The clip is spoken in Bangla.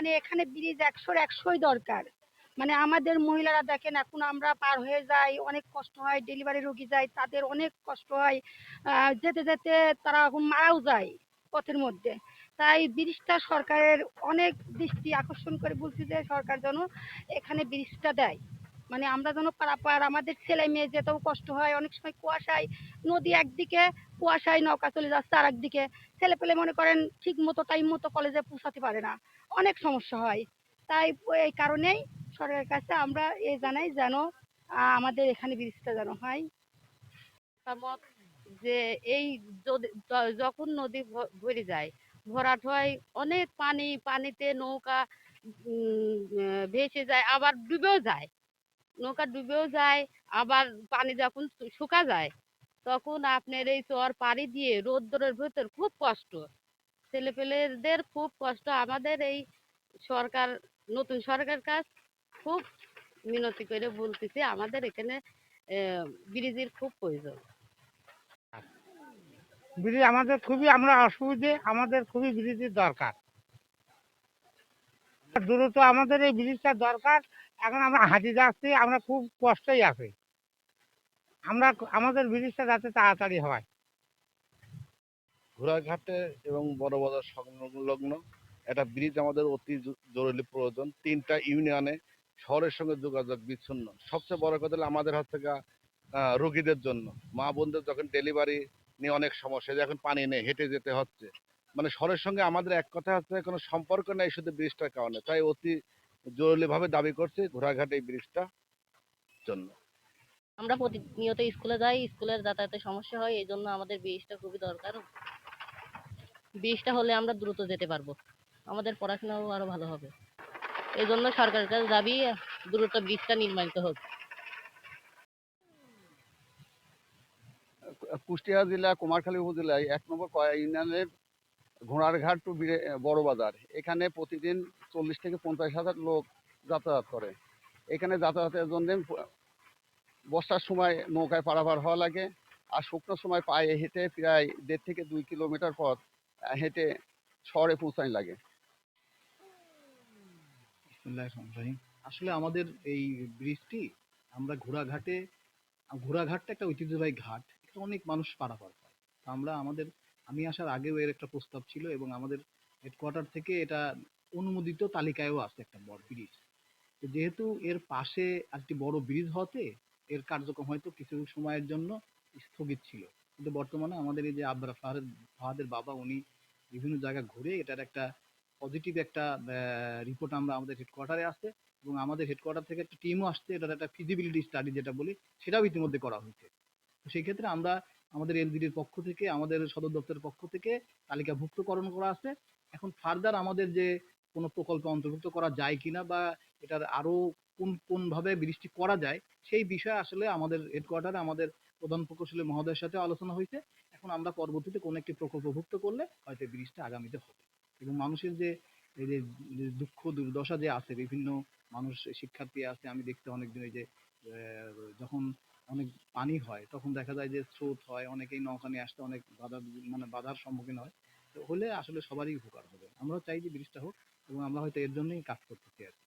মানে এখানে ব্রিজ ১০০-র ১০০ই দরকার। মানে আমাদের মহিলারা দেখেন এখন আমরা পার হয়ে যাই, অনেক কষ্ট হয়, ডেলিভারি রোগী যায় তাদের অনেক কষ্ট হয়, যেতে যেতে তারা এখন মারাও যায় পথের মধ্যে। তাই ব্রিজটা সরকারের অনেক দৃষ্টি আকর্ষণ করে বলছি যে সরকার যেন এখানে ব্রিজটা দেয়, মানে আমরা যেন পারাপার, আমাদের ছেলে মেয়ে যেতেও কষ্ট হয়, অনেক সময় কুয়াশায় নদী একদিকে, কুয়াশায় নৌকা চলে যাচ্ছে আর একদিকে, ছেলে পেলে মনে করেন ঠিক মতো টাইম মতো কলেজে পৌঁছাতে পারে না, অনেক সমস্যা হয়। তাই এই কারণেই সরকারের কাছে আমরা এ জানাই যেন আমাদের এখানে ব্রিজটা যেন হয়। মতামত যে এই যখন নদী ভরে যায়, ভরাট হয়, অনেক পানি, পানিতে নৌকা ভেসে যায়, আবার ডুবেও যায়, নৌকা ডুবেও যায়। আবার পানি যখন শুকা যায় তখন আপনার এই চর পাড়ি দিয়ে রোদ্দুরের ভেতর খুব কষ্ট, ছেলেপেলেদের খুব কষ্ট। আমাদের এই সরকার, নতুন সরকার কাছ খুব মিনতি করে বলতেছি আমাদের এখানে ব্রিজের খুব প্রয়োজন। ব্রিজ আমাদের খুবই, আমরা অসুবিধে, আমাদের খুবই ব্রিজের দরকার, দ্রুত আমাদের এই ব্রিজটা দরকার। এখন আমরা হাঁটি যাচ্ছি, আমরা খুব কষ্টই আছি, আমরা আমাদের ব্রিজটা যাতে তাড়াতাড়ি হয়। ঘোড়াঘাটে এবং বড় বাজার সংলগ্ন একটা ব্রিজ আমাদের অতি জরুরি প্রয়োজন। ৩টা ইউনিয়নে শহরের সঙ্গে যোগাযোগ বিচ্ছিন্ন। সবচেয়ে বড় কথা হলো আমাদের হচ্ছে রোগীদের জন্য, মা বোনদের যখন ডেলিভারি নিয়ে অনেক সমস্যা, যখন পানি নেই হেঁটে যেতে হচ্ছে, মানে শহরের সঙ্গে আমাদের এক কথা হচ্ছে কোনো সম্পর্ক নেই শুধু ব্রিজটার কারণে। তাই অতি জরুরিভাবে দাবি করছি ঘোড়াঘাট এই ব্রিজটা জন্য। আমরা প্রতিনিয়ত স্কুলে যাই, স্কুলের যাতায়াতের সমস্যা হয়, এই জন্য আমাদের ব্রিজটা খুবই দরকার। ব্রিজটা হলে আমরা দ্রুত যেতে পারবো, আমাদের পড়াশোনাও আরো ভালো হবে। এই জন্য সরকারের কাছে দাবি দ্রুত ব্রিজটা নির্মাণিত হোক। কুষ্টিয়া জেলা কুমারখালী উপজেলায় ১ নম্বর কয়া ইউনিয়নের ঘোড়ারঘাট টু বড় বাজার, এখানে প্রতিদিন ৪০ থেকে ৫০ হাজার লোক যাতায়াত করে। এখানে যাতায়াতের জন্য বর্ষার সময় নৌকায় পারাপার হওয়া লাগে, আর শুকনোর সময় পায়ে হেঁটে প্রায় ১.৫ থেকে ২ কিলোমিটার পথ হেঁটে শহরে পৌঁছানো লাগে। আসলে আমাদের এই ব্রিজটি, আমরা ঘোড়াঘাটটা একটা ঐতিহ্যবাহী ঘাট, এটা অনেক মানুষ পারাপার হয়। তো আমি আসার আগেও এর একটা প্রস্তাব ছিল এবং আমাদের হেডকোয়ার্টার থেকে এটা অনুমোদিত তালিকায়ও আছে একটা বড় ব্রিজ। তো যেহেতু এর পাশে একটি বড় ব্রিজ হতে এর কার্যক্রম হয়তো কিছু সময়ের জন্য স্থগিত ছিল, কিন্তু বর্তমানে আমাদের এই যে আবরার ফাহাদের বাবা, উনি বিভিন্ন জায়গা ঘুরে এটার একটা পজিটিভ একটা রিপোর্ট আমরা আমাদের হেডকোয়ার্টারে আসছে, এবং আমাদের হেডকোয়ার্টার থেকে একটা টিমও আসছে, এটার একটা ফিজিবিলিটি স্টাডি যেটা বলি সেটাও ইতিমধ্যে করা হয়েছে। তো সেই ক্ষেত্রে আমরা আমাদের এলজিডির পক্ষ থেকে, আমাদের সদর দপ্তরের পক্ষ থেকে তালিকাভুক্তকরণ করা আছে। এখন ফার্দার আমাদের যে কোনো প্রকল্পে অন্তর্ভুক্ত করা যায় কিনা বা এটার আরো কোন ভাবে বৃষ্টি করা যায় সেই বিষয়ে আসলে আমাদের হেডকোয়ার্টারে আমাদের প্রধান প্রকৌশলী মহোদয়ের সাথে আলোচনা হয়েছে। এখন আমরা পরবর্তীতে কোনো একটি প্রকল্পভুক্ত করলে হয়তো ব্রিজটা আগামীতে হবে, এবং মানুষের যে এই যে দুঃখ দুর্দশা যে আছে, বিভিন্ন মানুষ শিক্ষার্থী আছে, আমি দেখতে অনেকদিন এই যে যখন অনেক পানি হয় তখন দেখা যায় যে স্রোত হয়, অনেকেই নৌকা নিয়ে আসতে অনেক বাধার সম্মুখীন হয়। তো হলে আসলে সবারই উপকার হবে। আমরাও চাই যে ব্রিজটা হোক, এবং আমরা হয়তো এর জন্যই কাজ করতেছি আর কি।